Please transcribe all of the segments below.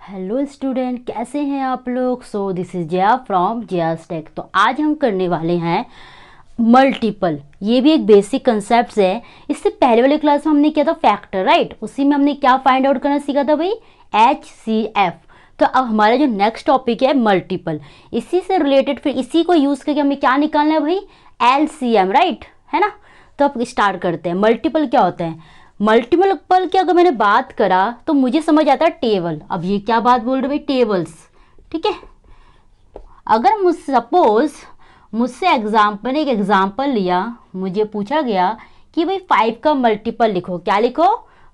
Hello student, कैसे हैं आप लोग। So this is Jaya from Jaya's tech. तो आज हम करने वाले हैं मल्टीपल। ये भी एक बेसिक कंसेप्ट है। इससे पहले वाले क्लास में हमने किया था फैक्टर, राइट। उसी में हमने क्या फाइंड आउट करना सीखा था भाई, HCF। तो अब हमारा जो नेक्स्ट टॉपिक है मल्टीपल, इसी से रिलेटेड फिर इसी को यूज करके हमें क्या निकालना है भाई, LCM, राइट, है ना। तो अब स्टार्ट करते हैं। मल्टीपल क्या होता है। मल्टीपल की अगर मैंने बात करा तो मुझे समझ आता है टेबल। अब ये क्या बात बोल रहे भाई, टेबल्स, ठीक है। अगर सपोज मुझसे मैंने एक एग्जाम्पल लिया, मुझे पूछा गया कि भाई 5 का मल्टीपल लिखो। क्या लिखो,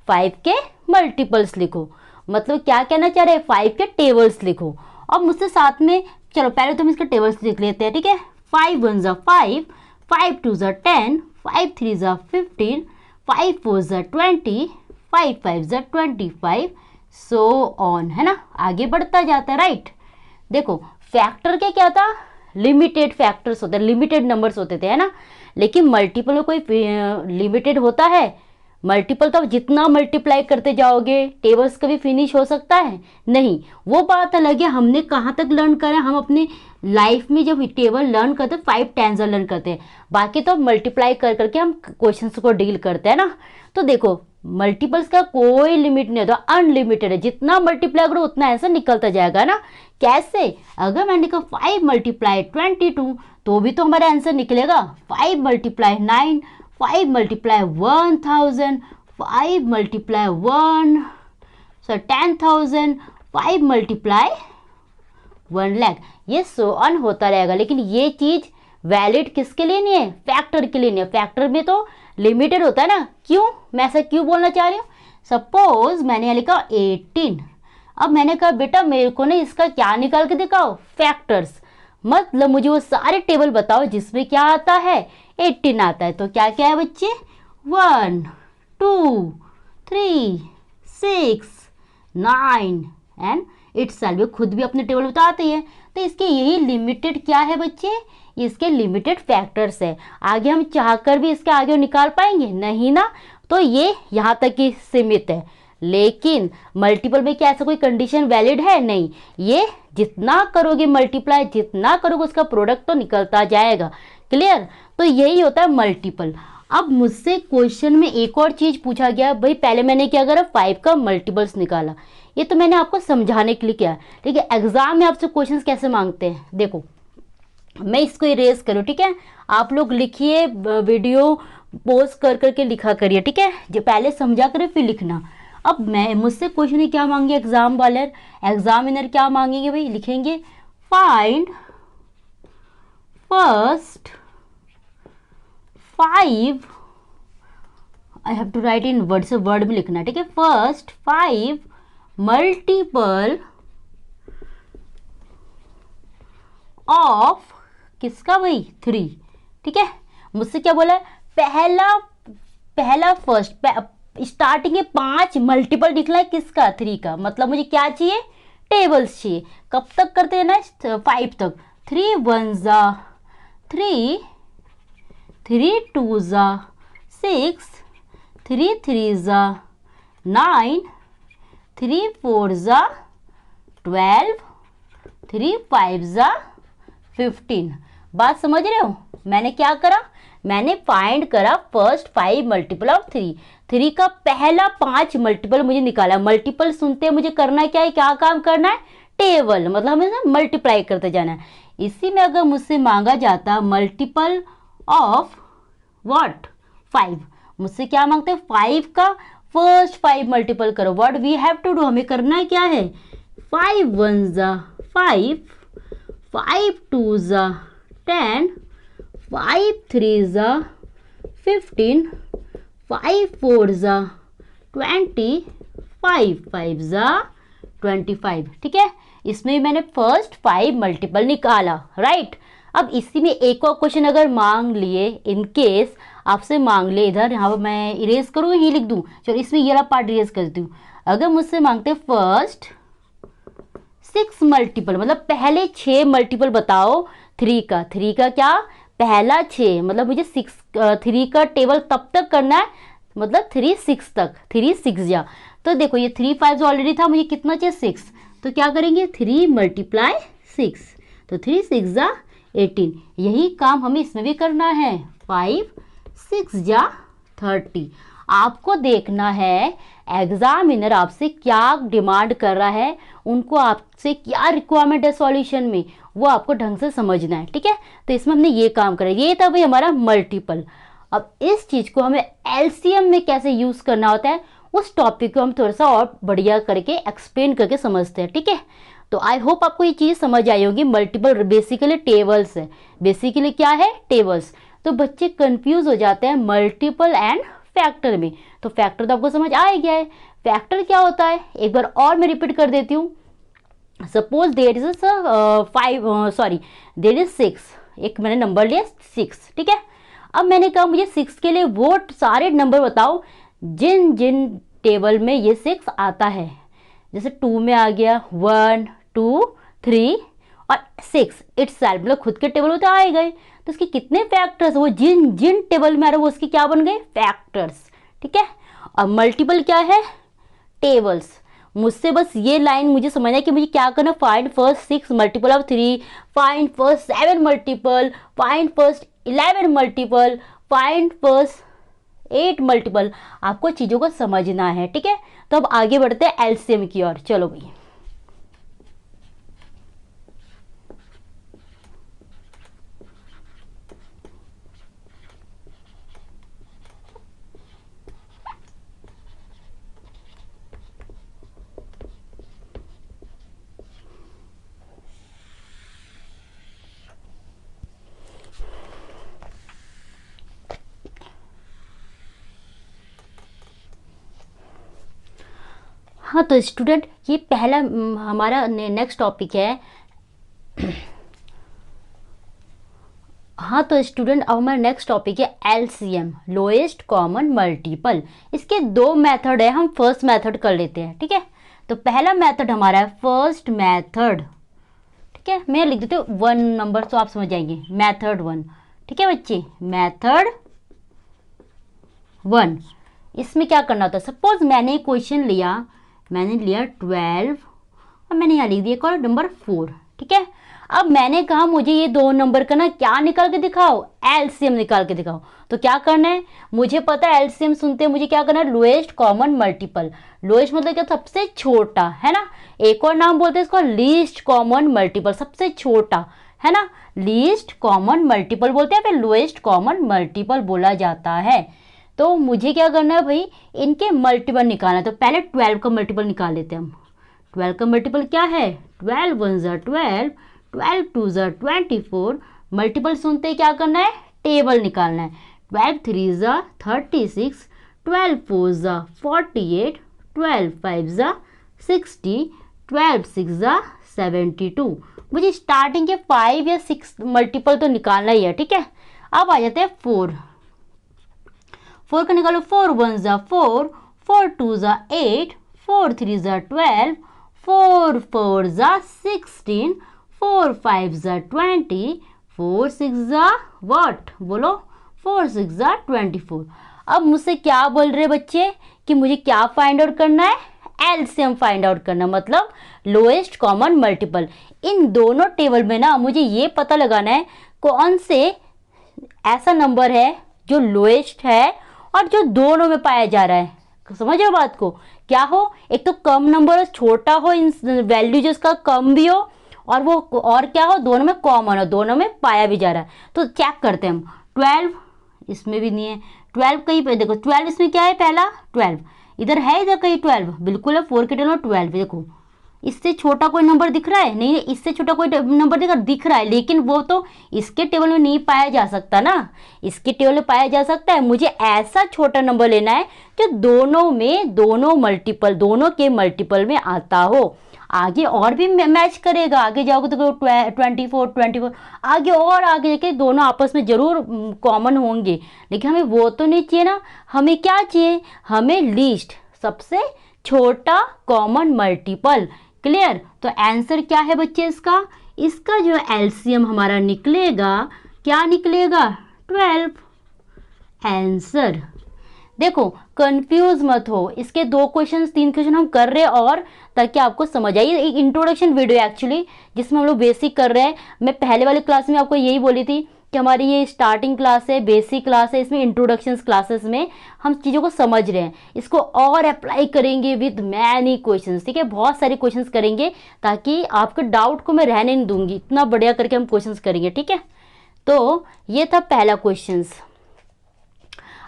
5 के मल्टीपल्स लिखो। मतलब क्या कहना चाह रहे हैं, 5 के टेबल्स लिखो। और मुझसे साथ में, चलो पहले तो हम इसके टेबल्स लिख लेते हैं, ठीक है। 5 1 ज़ा 5, 5 2 ज़ा 10, 5 3 ज़ा 15, 5 4 ज़ा 20, 5 5 ज़ा 25, सो ऑन, है ना। आगे बढ़ता जाता है, राइट। देखो फैक्टर के क्या था, लिमिटेड फैक्टर्स होते हैं, लिमिटेड नंबर्स होते थे, है ना। लेकिन मल्टीपल में कोई लिमिटेड होता है। मल्टीपल तो आप जितना मल्टीप्लाई करते जाओगे टेबल्स कभी फिनिश हो सकता है नहीं। वो बात अलग है, हमने कहाँ तक लर्न करा। हम अपने लाइफ में जब टेबल लर्न करते हैं 5 10 लर्न करते हैं, बाकी तो मल्टीप्लाई कर करके हम क्वेश्चंस को डील करते हैं ना। तो देखो मल्टीपल्स का कोई लिमिट नहीं होता, अनलिमिटेड है। जितना मल्टीप्लाई करो उतना आंसर निकलता जाएगा ना। कैसे, अगर मैंने कहा 5 मल्टीप्लाई 22 तो भी तो हमारा आंसर निकलेगा। 5 multiply 9, 5 multiply 1000, 5 multiply 10,000, 5 multiply 1 lakh, ये सो ऑन होता रहेगा। लेकिन ये चीज वैलिड किसके लिए नहीं है, फैक्टर के लिए नहीं है। फैक्टर में तो लिमिटेड होता है ना। क्यों, मैं ऐसा क्यों बोलना चाह रही हूँ। सपोज मैंने यहाँ लिखा 18, अब मैंने कहा बेटा मेरे को ना इसका क्या निकाल के दिखाओ, फैक्टर्स। मतलब मुझे वो सारे टेबल बताओ जिसमें क्या आता है, 18 आता है। तो क्या क्या है बच्चे, 1 2 3 6 9 एंड इटसेल्फ। खुद भी अपने टेबल बताते हैं। तो इसके यही लिमिटेड क्या है बच्चे, इसके लिमिटेड फैक्टर्स है। आगे हम चाहकर भी इसके आगे निकाल पाएंगे नहीं ना। तो ये यहाँ तक ही सीमित है। लेकिन मल्टीपल में क्या ऐसा कोई कंडीशन वैलिड है, नहीं। ये जितना करोगे मल्टीप्लाई, जितना करोगे उसका प्रोडक्ट तो निकलता जाएगा। क्लियर। तो यही होता है मल्टीपल। अब मुझसे क्वेश्चन में एक और चीज पूछा गया भाई, पहले मैंने क्या करा, 5 का मल्टीपल्स निकाला। ये तो मैंने आपको समझाने के लिए किया। लेकिन एग्जाम में आपसे क्वेश्चंस कैसे मांगते हैं, देखो मैं इसको इरेज करूँ, ठीक है। आप लोग लिखिए, वीडियो पोज कर करके लिखा करिए, ठीक है। जो पहले समझा करिए फिर लिखना। अब मैं मुझसे क्वेश्चन क्या मांगे एग्जामिनर क्या मांगेंगे भाई, लिखेंगे find first 5, I have to write in word, से वर्ड में लिखना, ठीक है। फर्स्ट 5 मल्टीपल ऑफ किसका भाई, 3, ठीक है। मुझसे क्या बोला है, पहला फर्स्ट स्टार्टिंग के 5 मल्टीपल निकला है किसका, 3 का। मतलब मुझे क्या चाहिए, टेबल्स चाहिए। कब तक करते हैं ना, 5 तक। 3 1 ज़ा 3, 3 2 ज़ा 6, 3 3 ज़ा 9, 3 4 ज़ा 12, 3 5 ज़ा 15। बात समझ रहे हो। मैंने क्या करा, मैंने फाइंड करा फर्स्ट 5 मल्टीपल ऑफ 3 का पहला 5 मल्टीपल मुझे निकाला। मल्टीपल सुनते हैं मुझे करना क्या है, क्या काम करना है, टेबल, मतलब हमें ना मल्टीप्लाई करते जाना है। इसी में अगर मुझसे मांगा जाता मल्टीपल ऑफ व्हाट, 5, मुझसे क्या मांगते हैं, 5 का फर्स्ट 5 मल्टीपल करो। What we have to do, हमें करना है क्या है, 5 1 ज़ा 5, 5 2 ज़ा 10, 5 3 ज़ा 15, 5 4 ज़ा 20, 5 5 ज़ा 25, ठीक है। इसमें मैंने फर्स्ट 5 मल्टीपल निकाला, राइट। अब इसी में एक और क्वेश्चन अगर मांग लिए, इन केस आपसे मांग ले, इधर यहाँ पर मैं इरेज करूँ ही लिख दूँ, चलो इसमें ये वाला पार्ट इरेज करती हूँ। अगर मुझसे मांगते फर्स्ट 6 मल्टीपल, मतलब पहले 6 मल्टीपल बताओ 3 का क्या, पहला 6, मतलब मुझे 3 का टेबल तब तक करना है, मतलब 3 6 तक, 3 6 या। तो देखो ये 3 5 ऑलरेडी था, मुझे कितना चाहिए 6, तो क्या करेंगे 3 मल्टीप्लाई 6, तो 3 6 जा 18। यही काम हमें इसमें भी करना है। 5 6 जा 30। आपको देखना है एग्जामिनर आपसे क्या डिमांड कर रहा है, उनको आपसे क्या रिक्वायरमेंट है सॉल्यूशन में, वो आपको ढंग से समझना है। ठीक है, तो इसमें हमने ये काम करा, ये था भाई हमारा मल्टीपल। अब इस चीज को हमें एलसीएम में कैसे यूज करना होता है, उस टॉपिक को हम थोड़ा सा और बढ़िया करके एक्सप्लेन करके समझते हैं। ठीक है, तो आई होप आपको ये चीज समझ आई होगी। मल्टीपल बेसिकली टेबल्स है, बेसिकली क्या है टेबल्स। तो बच्चे कंफ्यूज हो जाते हैं मल्टीपल एंड फैक्टर में। तो फैक्टर तो आपको समझ आ ही गया है, फैक्टर क्या होता है एक बार और मैं रिपीट कर देती हूँ। सपोज देर इज 6, एक मैंने नंबर लिया 6। ठीक है, अब मैंने कहा मुझे 6 के लिए वो सारे नंबर बताओ जिन जिन टेबल में ये 6 आता है। जैसे 2 में आ गया 1 2 3 और 6 इटसेल्फ, मतलब खुद के टेबल में तो आए गए, तो उसके कितने फैक्टर्स, वो जिन जिन टेबल में आ रहे वो उसके क्या बन गए फैक्टर्स। ठीक है, अब मल्टीपल क्या है टेबल्स। मुझसे बस ये लाइन मुझे समझना है कि मुझे क्या करना, find first 6 multiple of 3, find first 7 multiple, find first 11 multiple, find first 8 multiple. आपको चीजों को समझना है। ठीक है, तो अब आगे बढ़ते हैं एलसीएम की ओर। चलो भाई, हाँ तो स्टूडेंट ये पहला हमारा नेक्स्ट टॉपिक है। हाँ तो स्टूडेंट अब हमारा नेक्स्ट टॉपिक है एलसीएम, लोएस्ट कॉमन मल्टीपल। इसके दो मेथड है, हम फर्स्ट मेथड कर लेते हैं। ठीक है, तो पहला मेथड हमारा है फर्स्ट मेथड। ठीक है, मैं लिख देती हूँ 1 नंबर तो आप समझ जाएंगे, मेथड 1। ठीक है बच्चे, मेथड 1। इसमें क्या करना होता है, सपोज मैंने क्वेश्चन लिया, मैंने लिया 12 और मैंने यहाँ लिख दिया कौन नंबर 4। ठीक है, अब मैंने कहा मुझे ये दो नंबर का ना क्या निकाल के दिखाओ, एलसीएम निकाल के दिखाओ। तो क्या करना है, मुझे पता है एलसीएम सुनते हैं मुझे क्या करना है, लोएस्ट कॉमन मल्टीपल। लोएस्ट मतलब क्या, सबसे छोटा है ना, एक और नाम बोलते हैं इसको लीस्ट कॉमन मल्टीपल, सबसे छोटा है ना, लीस्ट कॉमन मल्टीपल बोलते हैं, फिर लोएस्ट कॉमन मल्टीपल बोला जाता है। तो मुझे क्या करना है भाई, इनके मल्टीपल निकालना है। तो पहले 12 का मल्टीपल निकाल लेते हैं हम। 12 का मल्टीपल क्या है, 12 1 ज़ा 12, 12 2 ज़ा 24। मल्टीपल सुनते ही क्या करना है, टेबल निकालना है। 12 3 ज़ा 36, 12 4 ज़ा 48, 12 5 ज़ा 60, 12 6 ज़ा 72। मुझे स्टार्टिंग के 5 या 6 मल्टीपल तो निकालना ही है। ठीक है, अब आ जाते हैं 4 का निकालो। 4 1 ज़ा 4, 4 2 ज़ा 8, 4 3 ज़ा 12, 4 4 ज़ा 16, 4 5 ज़ा 20, 4 6 ज़ा व्हाट बोलो, 4 6 ज़ा 24। अब मुझसे क्या बोल रहे बच्चे कि मुझे क्या फाइंड आउट करना है, एलसीएम फाइंड आउट करना, मतलब लोएस्ट कॉमन मल्टीपल। इन दोनों टेबल में ना मुझे ये पता लगाना है कौन से ऐसा नंबर है जो लोएस्ट है और जो दोनों में पाया जा रहा है। समझ रहे बात को, क्या हो, एक तो कम नंबर हो, छोटा हो, इन वैल्यू जो इसका कम भी हो, और वो और क्या हो, दोनों में कॉमन हो, दोनों में पाया भी जा रहा है। तो चेक करते हैं हम। 12 इसमें भी नहीं है, 12 कहीं पे देखो, 12 इसमें क्या है, पहला 12 इधर है, इधर कहीं 12 बिल्कुल है, 4 के टेबल में 12 देखो। इससे छोटा कोई नंबर दिख रहा है, नहीं इससे छोटा कोई नंबर दिख रहा है, लेकिन वो तो इसके टेबल में नहीं पाया जा सकता ना, इसके टेबल में पाया जा सकता है। मुझे ऐसा छोटा नंबर लेना है जो दोनों में, दोनों के मल्टीपल में आता हो। आगे और भी मैच करेगा, आगे जाओगे तो 24 आगे और आगे जाके दोनों आपस में जरूर कॉमन होंगे, लेकिन हमें वो तो नहीं चाहिए ना। हमें क्या चाहिए, हमें लीस्ट, सबसे छोटा कॉमन मल्टीपल। क्लियर, तो आंसर क्या है बच्चे इसका, इसका जो एलसीएम हमारा निकलेगा, क्या निकलेगा 12 आंसर। देखो कंफ्यूज मत हो, इसके 2 क्वेश्चन 3 क्वेश्चन हम कर रहे हैं और ताकि आपको समझ आए। ये एक इंट्रोडक्शन वीडियो एक्चुअली जिसमें हम लोग बेसिक कर रहे हैं। मैं पहले वाले क्लास में आपको यही बोली थी कि हमारी ये स्टार्टिंग क्लास है, बेसिक क्लास है, इसमें इंट्रोडक्शन क्लासेस में हम चीज़ों को समझ रहे हैं, इसको और अप्लाई करेंगे विद मैनी क्वेश्चंस। ठीक है, बहुत सारे क्वेश्चंस करेंगे ताकि आपके डाउट को मैं रहने नहीं दूंगी, इतना बढ़िया करके हम क्वेश्चंस करेंगे। ठीक है, तो ये था पहला क्वेश्चंस।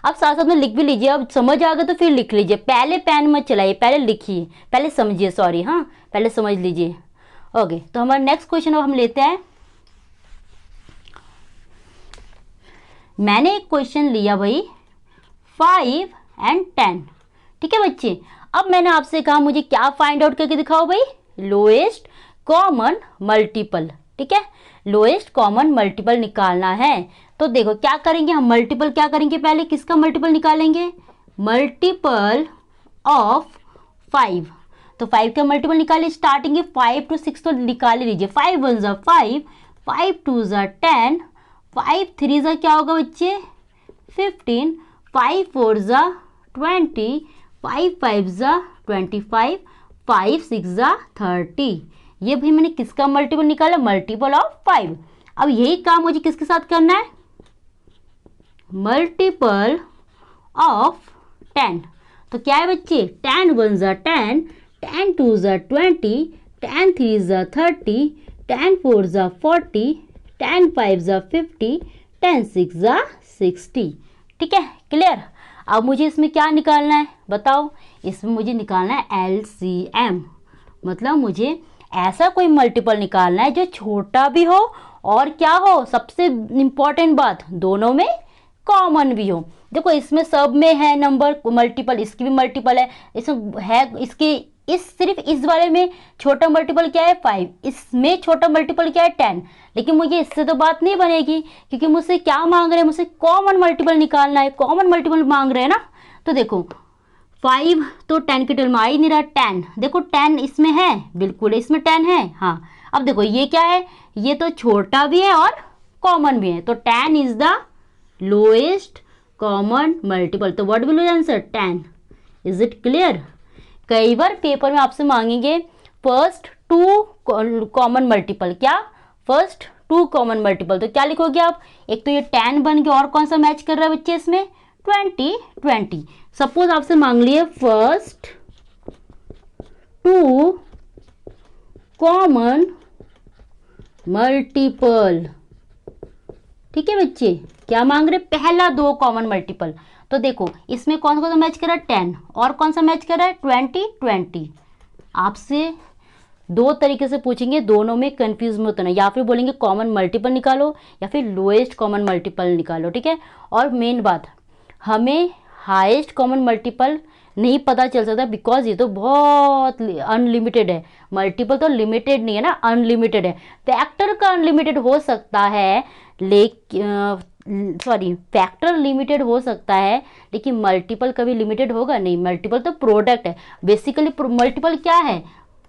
अब साथ साथ में लिख भी लीजिए, अब समझ आ गया तो फिर लिख लीजिए, पहले पेन मत चलाइए, पहले लिखिए, पहले समझिए, सॉरी, हाँ पहले समझ लीजिए। ओके, तो हमारा नेक्स्ट क्वेश्चन अब हम लेते हैं। मैंने एक क्वेश्चन लिया भाई 5 और 10। ठीक है बच्चे, अब मैंने आपसे कहा मुझे क्या फाइंड आउट करके दिखाओ भाई, लोएस्ट कॉमन मल्टीपल। ठीक है, लोएस्ट कॉमन मल्टीपल निकालना है। तो देखो क्या करेंगे हम, मल्टीपल क्या करेंगे, पहले किसका मल्टीपल निकालेंगे, मल्टीपल ऑफ 5। तो 5 का मल्टीपल निकालिए, स्टार्टिंग 5 to 6 तो निकाल लीजिए। 5 1 ज़ा 5, 5 2 ज़ा 10, 5 3 ज़ा क्या होगा बच्चे 15, 5 4 ज़ा 20, 5 5 ज़ा 25, 5 6 ज़ा 30। ये भाई मैंने किसका मल्टीपल निकाला, मल्टीपल ऑफ 5। अब यही काम मुझे किसके साथ करना है, मल्टीपल ऑफ 10। तो क्या है बच्चे, 10 1 ज़ा 10, 10 2 ज़ा 20, 10 3 ज़ा 30, 10 4 ज़ा 40, 10 5 ज़ा 50, 10 6 ज़ा 60। ठीक है, क्लियर। अब मुझे इसमें क्या निकालना है बताओ, इसमें मुझे निकालना है LCM, मतलब मुझे ऐसा कोई मल्टीपल निकालना है जो छोटा भी हो और क्या हो, सबसे इंपॉर्टेंट बात, दोनों में कॉमन भी हो। देखो इसमें सब में है नंबर मल्टीपल, इसकी भी मल्टीपल है, इसमें है इसके सिर्फ इस वाले में छोटा मल्टीपल क्या है 5, इसमें छोटा मल्टीपल क्या है 10। लेकिन मुझे इससे तो बात नहीं बनेगी क्योंकि मुझसे क्या मांग रहे हैं, मुझसे कॉमन मल्टीपल निकालना है, कॉमन मल्टीपल मांग रहे हैं ना। तो देखो 5 तो 10 के टेबल में आ ही नहीं रहा, 10 देखो 10 इसमें है, बिल्कुल इसमें 10 है। हाँ, अब देखो ये क्या है, ये तो छोटा भी है और कॉमन भी है, तो 10 is the lowest common multiple. तो what will be answer 10। Is it clear. कई बार पेपर में आपसे मांगेंगे फर्स्ट 2 कॉमन मल्टीपल, क्या फर्स्ट 2 कॉमन मल्टीपल, तो क्या लिखोगे आप, एक तो ये 10 बन गया और कौन सा मैच कर रहा है बच्चे इसमें 20 20। सपोज आपसे मांग लिए फर्स्ट 2 कॉमन मल्टीपल। ठीक है बच्चे, क्या मांग रहे, पहला 2 कॉमन मल्टीपल। तो देखो इसमें कौन सा मैच कर रहा है 10 और कौन सा मैच कर रहा है 20 20। आपसे 2 तरीके से पूछेंगे, दोनों में कंफ्यूज मत होना, या फिर बोलेंगे कॉमन मल्टीपल निकालो या फिर लोएस्ट कॉमन मल्टीपल निकालो। ठीक है, और मेन बात, हमें हाईएस्ट कॉमन मल्टीपल नहीं पता चल सकता बिकॉज ये तो बहुत अनलिमिटेड है, मल्टीपल तो लिमिटेड नहीं है ना, अनलिमिटेड है। फैक्टर का अनलिमिटेड हो सकता है फैक्टर लिमिटेड हो सकता है लेकिन मल्टीपल कभी लिमिटेड होगा नहीं। मल्टीपल तो प्रोडक्ट है, बेसिकली मल्टीपल क्या है,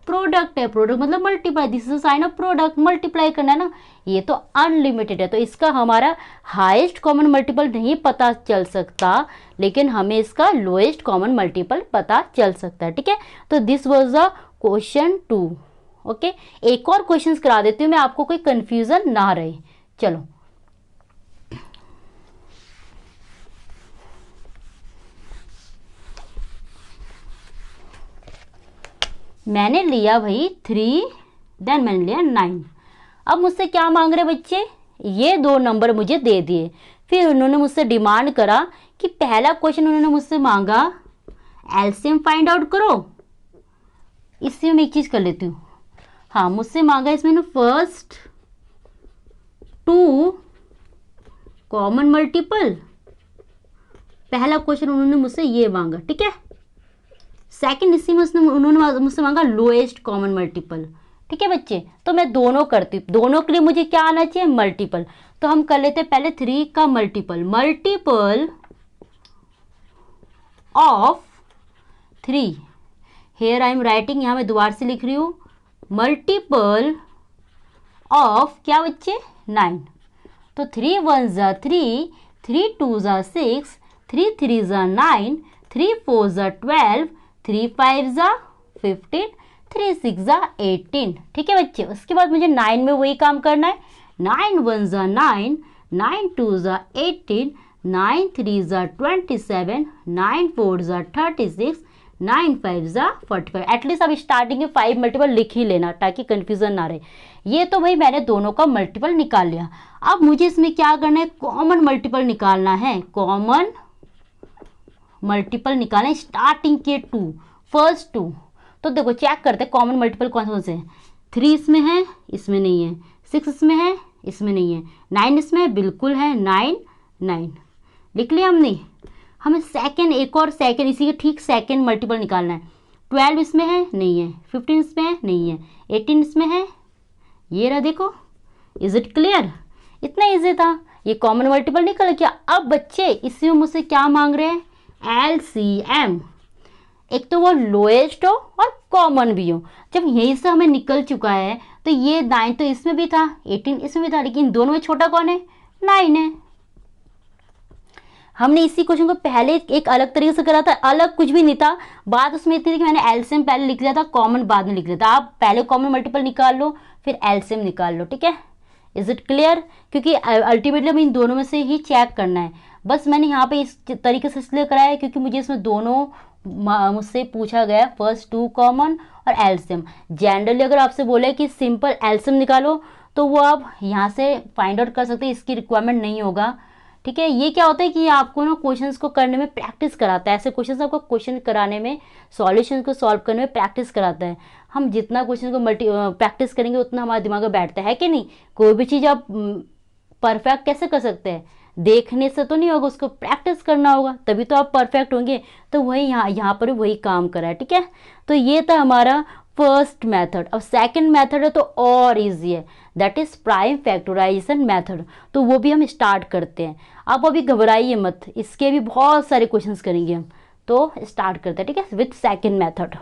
प्रोडक्ट है, प्रोडक्ट मतलब multiply, this is sine of product, multiply करना है ना, ये तो अनलिमिटेड है, तो इसका हमारा हाईएस्ट कॉमन मल्टीपल नहीं पता चल सकता लेकिन हमें इसका लोएस्ट कॉमन मल्टीपल पता चल सकता है। ठीक है, तो this was the question 2। Okay, एक और क्वेश्चन करा देती हूँ मैं, आपको कोई कंफ्यूजन ना रहे। चलो मैंने लिया भाई 3, देन मैंने लिया 9। अब मुझसे क्या मांग रहे बच्चे, ये 2 नंबर मुझे दे दिए, फिर उन्होंने मुझसे डिमांड करा कि पहला क्वेश्चन उन्होंने मुझसे मांगा एलसीएम फाइंड आउट करो। इससे मैं एक चीज कर लेती हूँ, हाँ मुझसे मांगा इसमें फर्स्ट 2 कॉमन मल्टीपल, पहला क्वेश्चन उन्होंने मुझसे ये मांगा। ठीक है, सेकंड इसी में उन्होंने मुझसे मांगा लोएस्ट कॉमन मल्टीपल। ठीक है बच्चे, तो मैं दोनों करती हूँ, दोनों के लिए मुझे क्या आना चाहिए, मल्टीपल। तो हम कर लेते हैं पहले 3 का multiple, multiple of 3, here I am writing, यहाँ मैं दोबारा से लिख रही हूँ, मल्टीपल ऑफ क्या बच्चे 9। तो 3 1 ज़ा 3, 3 2 ज़ा 6, 3 3 ज़ा 9, 3 4 ज़ा 12, 3 5 ज़ा 15, 3 6 ज़ा 18। ठीक है बच्चे, उसके बाद मुझे 9 में वही काम करना है। 9 1 ज़ा 9, 9 2 ज़ा 18, 9 3 ज़ा 27, 9 4 ज़ा 36, 9 5 ज़ा 45। एटलीस्ट अब स्टार्टिंग में 5 मल्टीपल लिख ही लेना ताकि कंफ्यूजन ना रहे। ये तो भाई मैंने दोनों का मल्टीपल निकाल लिया। अब मुझे इसमें क्या करना है, कॉमन मल्टीपल निकालना है। कॉमन मल्टीपल निकालना है स्टार्टिंग के 2, फर्स्ट 2। तो देखो चेक करते हैं कॉमन मल्टीपल कौन से हैं। 3 इसमें है, इसमें नहीं है। 6 इसमें है, इसमें नहीं है। 9 इसमें है, बिल्कुल है। 9 9 लिख लिया हमने। हमें सेकंड, एक और सेकंड, इसी के ठीक सेकंड मल्टीपल निकालना है। 12 इसमें है, नहीं है। 15 इसमें है, नहीं है। 18 इसमें है, ये रहा देखो। Is it clear? इतना इजी था, ये कॉमन मल्टीपल निकल गया। अब बच्चे इसमें मुझसे क्या मांग रहे हैं, LCM। एक तो वो लोएस्ट हो और कॉमन भी हो। जब यहीं से हमें निकल चुका है तो ये 9 तो इसमें भी था, 18 इसमें भी था, लेकिन दोनों में छोटा कौन है, 9 है। हमने इसी क्वेश्चन को पहले एक अलग तरीके से करा था, अलग कुछ भी नहीं था। बात उसमें इतनी थी कि मैंने एलसीएम पहले लिख लिया था, कॉमन बाद में लिख लिया था। आप पहले कॉमन मल्टीपल निकाल लो, फिर एलसीएम निकाल लो। ठीक है, इज इट क्लियर? क्योंकि अल्टीमेटली हमें इन दोनों में से ही चेक करना है। बस मैंने यहाँ पे इस तरीके से इसलिए कराया है क्योंकि मुझे इसमें दोनों मुझसे पूछा गया, फर्स्ट 2 कॉमन और एलसीएम। जनरली अगर आपसे बोले कि सिंपल एलसीएम निकालो तो वो आप यहाँ से फाइंड आउट कर सकते हैं, इसकी रिक्वायरमेंट नहीं होगा। ठीक है, ये क्या होता है कि आपको ना क्वेश्चंस को करने में प्रैक्टिस कराता है। ऐसे क्वेश्चंस आपको क्वेश्चन कराने में, सॉल्यूशंस को सॉल्व करने में प्रैक्टिस कराता है। हम जितना क्वेश्चन को प्रैक्टिस करेंगे उतना हमारे दिमाग में बैठता है कि नहीं। कोई भी चीज़ आप परफेक्ट कैसे कर सकते हैं, देखने से तो नहीं होगा, उसको प्रैक्टिस करना होगा, तभी तो आप परफेक्ट होंगे। तो वही यहाँ पर वही काम करा है। ठीक है, तो ये था हमारा फर्स्ट मेथड। अब सेकंड मेथड है तो और इजी है, that is prime factorization method. तो वो भी हम स्टार्ट करते हैं। आप अभी घबराइए मत, इसके भी बहुत सारे क्वेश्चंस करेंगे हम। तो स्टार्ट करते हैं, ठीक है, विथ सेकंड मेथड।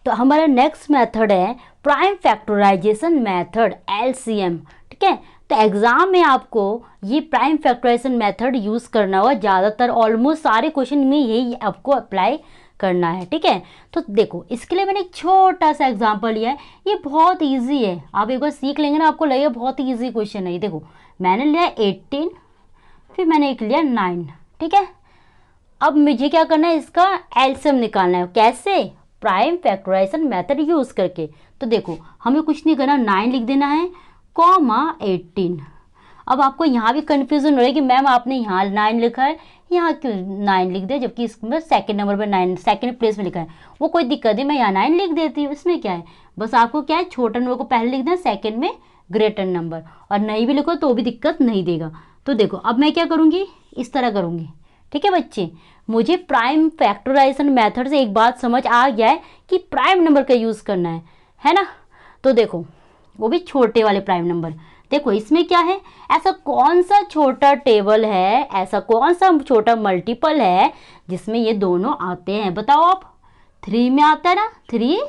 तो हमारा नेक्स्ट मेथड है प्राइम फैक्टराइजेशन मेथड, LCM। ठीक है, तो एग्जाम में आपको ये प्राइम फैक्टराइजेशन मेथड यूज करना होगा ज़्यादातर, ऑलमोस्ट सारे क्वेश्चन में यही आपको अप्लाई करना है। ठीक है, तो देखो इसके लिए मैंने एक छोटा सा एग्जांपल लिया है, ये बहुत इजी है। आप एक बार सीख लेंगे ना, आपको लगेगा बहुत ही इजी क्वेश्चन है। ये देखो मैंने लिया 18, फिर मैंने एक लिया 9। ठीक है, अब मुझे क्या करना है, इसका एलसीएम निकालना है। कैसे? प्राइम फैक्टराइजेशन मेथड यूज करके। तो देखो हमें कुछ नहीं करना, 9 लिख देना है, कॉमा 18। अब आपको यहाँ भी कंफ्यूजन हो रहा है कि मैम आपने यहाँ 9 लिखा है, यहाँ क्यों 9 लिख दिया, जबकि इसमें सेकंड नंबर पर 9 सेकंड प्लेस में लिखा है। वो कोई दिक्कत नहीं, मैं यहाँ 9 लिख देती हूँ, इसमें क्या है। बस आपको क्या है, छोटा नंबर को पहले लिख देना, सेकंड में ग्रेटर नंबर, और नहीं भी लिखो तो भी दिक्कत नहीं देगा। तो देखो अब मैं क्या करूँगी, इस तरह करूँगी। ठीक है बच्चे, मुझे प्राइम फैक्टराइजेशन मेथड से एक बात समझ आ गया है कि प्राइम नंबर का यूज़ करना है ना। तो देखो वो भी छोटे वाले प्राइम नंबर। देखो इसमें क्या है, ऐसा कौन सा छोटा टेबल है, ऐसा कौन सा छोटा मल्टीपल है जिसमें ये दोनों आते हैं, बताओ आप। 3 में आता है ना, 3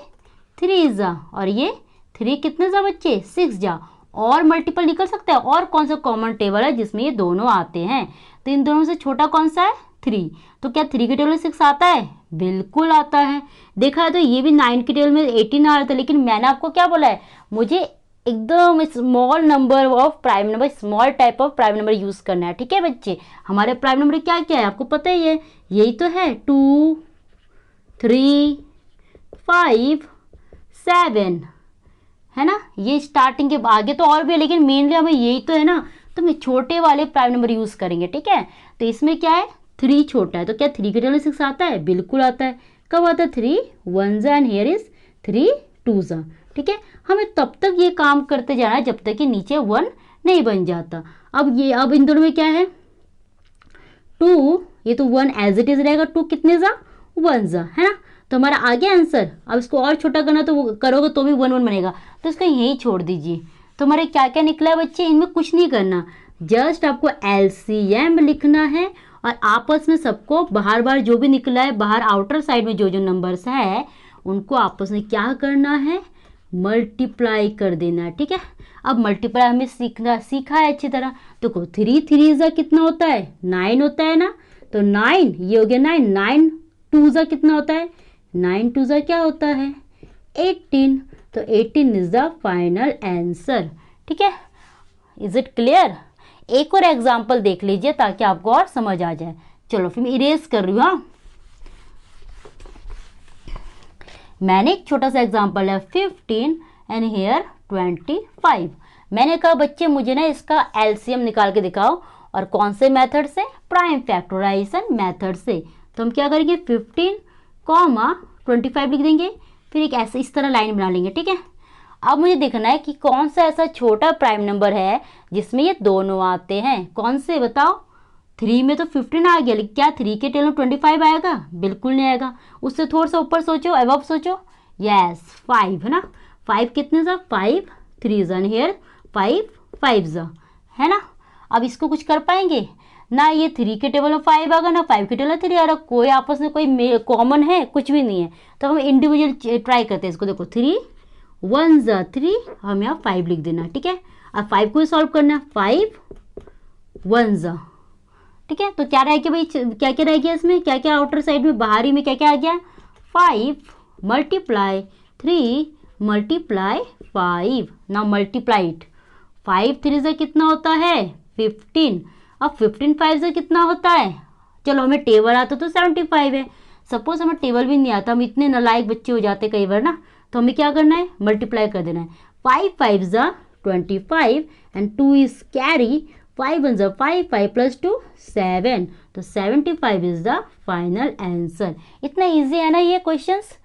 3 जा, और ये 3 कितने जा बच्चे, 6 जा। और मल्टीपल निकल सकता है, और कौन सा कॉमन टेबल है जिसमें ये दोनों आते हैं। तो इन दोनों से छोटा कौन सा है, 3। तो क्या 3 के टेबल में 6 आता है, बिल्कुल आता है। देखा है तो ये भी 9 के टेबल में 18 आ रहा था, लेकिन मैंने आपको क्या बोला है, मुझे एकदम small number of prime number, small type of prime number use करना है। ठीक है बच्चे, हमारे प्राइम नंबर क्या क्या है आपको पता ही है, यही तो है 2 3 5 7, है ना। ये स्टार्टिंग के आगे तो और भी है, लेकिन मेनली हमें यही तो है ना, तो हम छोटे वाले प्राइम नंबर यूज करेंगे। ठीक है, तो इसमें क्या है, 3 छोटा है, तो क्या 3 के टेबल में 6 आता है, बिल्कुल आता है। कब आता है, 3 1 एंड हियर इज 3 2 जा। ठीक है, हमें तब तक ये काम करते जाना है जब तक कि नीचे 1 नहीं बन जाता। अब इन दोनों में क्या है, 2, ये तो 1 एज इट इज रहेगा, 2 कितने जा, 1 जा, है ना। तो हमारा आगे आंसर, अब इसको और छोटा करना तो वो करोगे तो भी 1 1 बनेगा, तो इसको यहीं छोड़ दीजिए। तो हमारे क्या क्या निकला है बच्चे, इनमें कुछ नहीं करना, जस्ट आपको LCM लिखना है, और आपस में सबको बाहर बाहर जो भी निकला है, बाहर आउटर साइड में जो जो नंबर्स है उनको आपस में क्या करना है, मल्टीप्लाई कर देना है, ठीक है। अब मल्टीप्लाई हमें सीखा है अच्छी तरह। देखो 3 3 जा कितना होता है 9 होता है ना, तो 9 ये हो गया 9, 9 2 जा कितना होता है 9 2 जा क्या होता है 18, तो 18 इज द फाइनल आंसर, ठीक है। Is it clear? एक और एग्जाम्पल देख लीजिए ताकि आपको और समझ आ जाए। चलो फिर मैं इरेज कर रही हूँ। हाँ, मैंने एक छोटा सा एग्जाम्पल है 15 एंड हेयर 25। मैंने कहा बच्चे मुझे ना इसका एलसीएम निकाल के दिखाओ, और कौन से मेथड से? प्राइम फैक्टराइजेशन मेथड से। तो हम क्या करेंगे 15 कॉमा 25 लिख देंगे, फिर एक ऐसे इस तरह लाइन बना लेंगे, ठीक है। अब मुझे देखना है कि कौन सा ऐसा छोटा प्राइम नंबर है जिसमें ये दोनों आते हैं। कौन से बताओ? 3 में तो 15 आ गया, लेकिन क्या 3 के टेबल में 25 आएगा? बिल्कुल नहीं आएगा। उससे थोड़ा सा ऊपर सोचो, अबव सोचो। यस 5 है ना, 5 कितने सा 5 3 जन हेयर 5 5 जा है ना। अब इसको कुछ कर पाएंगे ना, ये 3 के टेबल में 5 आएगा ना 5 के टेबल में 3 आ रहा, कोई आपस में कोई कॉमन है? कुछ भी नहीं है। तो हम इंडिविजुअल ट्राई करते हैं इसको। देखो 3 1 जा 3, हम यहाँ 5 लिख देना, ठीक है। अब 5 को सॉल्व करना है, 5 1 जा, ठीक है। तो क्या रहेगा भाई, क्या क्या रह गया इसमें, क्या क्या आउटर साइड में बाहरी में क्या क्या आ गया 5 multiply 3 multiply 5। Now multiply it, 5 3 से कितना होता है 15। अब 15 5 से कितना होता है? चलो हमें टेबल आता तो 75 है। सपोज हमें टेबल भी नहीं आता, हम इतने नालायक बच्चे हो जाते कई बार ना, तो हमें क्या करना है मल्टीप्लाई कर देना है। 5 5 जा 25 एंड 2 इज कैरी, 5 1 जा 5 5 प्लस 2 7, तो 75 इज द फाइनल आंसर। इतना इजी है ना ये क्वेश्चंस,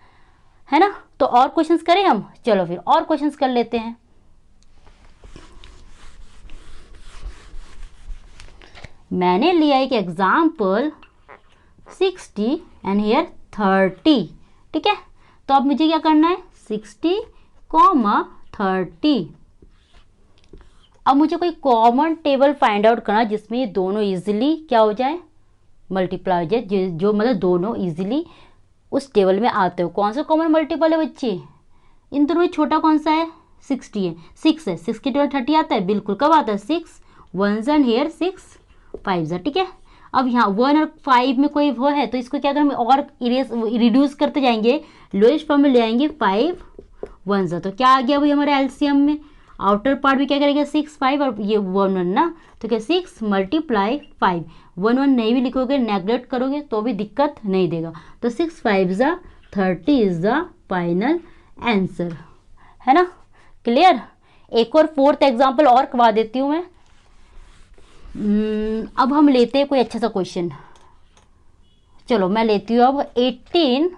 है ना। तो और क्वेश्चंस करें हम? चलो फिर और क्वेश्चंस कर लेते हैं। मैंने लिया एक एग्जाम्पल 60 एंड हियर 30, ठीक है। तो अब मुझे क्या करना है 60 कॉमा 30। अब मुझे कोई कॉमन टेबल फाइंड आउट करना जिसमें ये दोनों इजीली क्या हो जाए मल्टीप्लाई हो जाए, जो मतलब दोनों इजीली उस टेबल में आते हो। कौन सा कॉमन मल्टीपल है बच्चे? इन दोनों में छोटा कौन सा है 60 है, 6 है, 6 के टेबल 30 आता है, बिल्कुल। कब आता है 6 1 एंड हेयर 6 5 है, ठीक है। अब यहाँ 1 और 5 में कोई वो है तो इसको क्या करें और रिड्यूस करते जाएंगे, लोएस्ट फॉर्म में ले आएंगे 5 1 जा, तो क्या आ गया भाई हमारे एलसीएम में? आउटर पार्ट भी क्या करेगा 6 5 और ये 1 1 ना, तो क्या 6 मल्टीप्लाई 5। 1 1 नहीं भी लिखोगे नेग्लेक्ट करोगे तो भी दिक्कत नहीं देगा। तो 6 5 जा 30 इज द फाइनल आंसर, है ना। क्लियर? एक और 4th एग्जाम्पल और करवा देती हूँ मैं। अब हम लेते हैं कोई अच्छा सा क्वेश्चन। चलो मैं लेती हूँ अब 18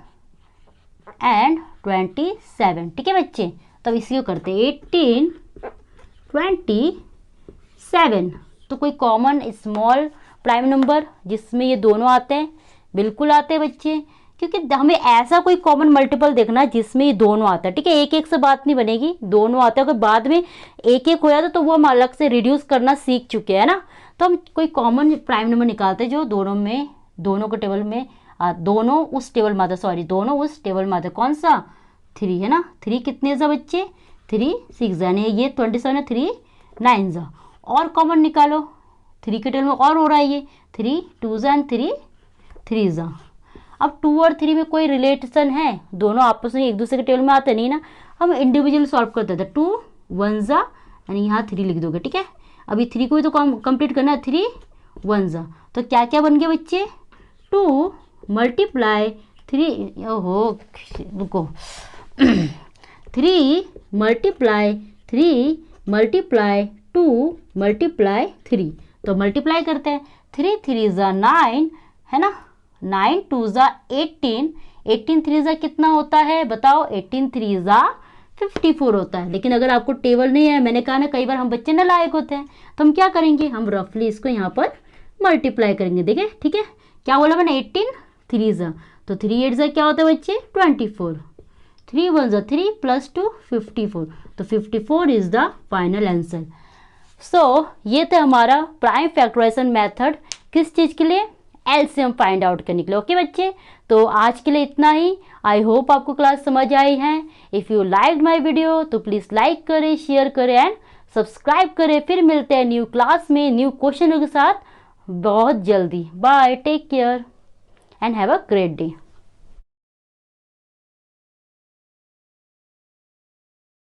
एंड 27, ठीक है बच्चे। तब इसी को करते हैं 18 27। तो कोई कॉमन स्मॉल प्राइम नंबर जिसमें ये दोनों आते हैं? बिल्कुल आते हैं बच्चे, क्योंकि हमें ऐसा कोई कॉमन मल्टीपल देखना है जिसमें ये दोनों आता है, ठीक है। एक एक से बात नहीं बनेगी, दोनों आते हैं। अगर बाद में एक एक हो जाता तो वो हम अलग से रिड्यूस करना सीख चुके हैं ना। तो हम कोई कॉमन प्राइम नंबर निकालते हैं जो दोनों के टेबल में दोनों उस टेबल में आता, सॉरी दोनों उस टेबल में आते। कौन सा 3 है ना, 3 कितने जा बच्चे 3 6 यानी ये 27 है, 3 9 जा। और कॉमन निकालो, 3 के टेबल में और हो रहा है ये 3 2 जा एंड 3 3 जा। अब 2 और 3 में कोई रिलेशन है? दोनों आपस में एक दूसरे के टेबल में आते नहीं ना, हम इंडिविजुअल सॉल्व करते थे। 2 1 जा यानी यहाँ 3 लिख दोगे, ठीक है। अभी 3 को भी तो कंप्लीट करना है, 3 1 जा। तो क्या क्या बन गया बच्चे 2 मल्टीप्लाई 3, ओहो रुको 3 मल्टीप्लाई 3 मल्टीप्लाई 2 मल्टीप्लाई 3। तो मल्टीप्लाई करते हैं, 3 3 जा 9 है ना, 9 2 जा 18, 18 3 जा कितना होता है बताओ? 18 3 जा 54 होता है। लेकिन अगर आपको टेबल नहीं है, मैंने कहा ना कई बार हम बच्चे नालायक होते हैं, तो हम क्या करेंगे हम रफली इसको यहाँ पर मल्टीप्लाई करेंगे। देखिए ठीक है, क्या बोला मैंने 18 3 जा, तो 3 8 जा क्या होता है बच्चे 24, 3 1 जा 3 प्लस 2 54, तो 54 इज द फाइनल आंसर। सो ये था हमारा प्राइम फैक्टराइजेशन मेथड। किस चीज़ के लिए? एलसीएम फाइंड आउट करने के लिए। ओके बच्चे, तो आज के लिए इतना ही। आई होप आपको क्लास समझ आई है। If you like my video तो प्लीज़ लाइक करें, शेयर करें एंड सब्सक्राइब करें। फिर मिलते हैं न्यू क्लास में न्यू क्वेश्चनों के साथ बहुत जल्दी। Bye, take care and have a great day.